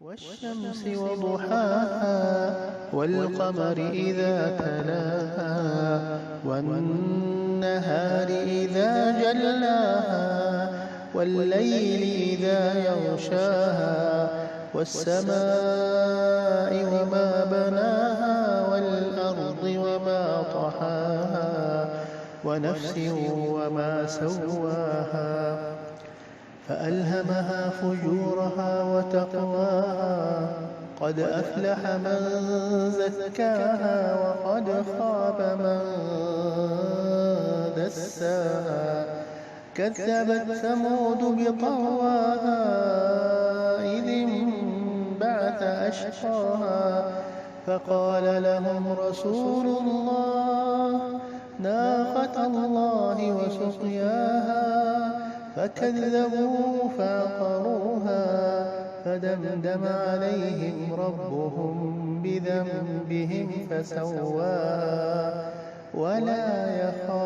والشمس وضحاها والقمر إذا تلاها والنهار إذا جلاها والليل إذا يغشاها والسماء وما بناها والأرض وما طحاها ونفس وما سواها فألهمها فجورها وتقواها قد أفلح من زكاها وقد خاب من دساها كذبت ثمود بطغواها إذ انبعث أشقاها فقال لهم رسول الله ناقة الله وسقياها فكذبوه فعقروها فدمدم عليهم ربهم بذنبهم فسواها ولا يخاف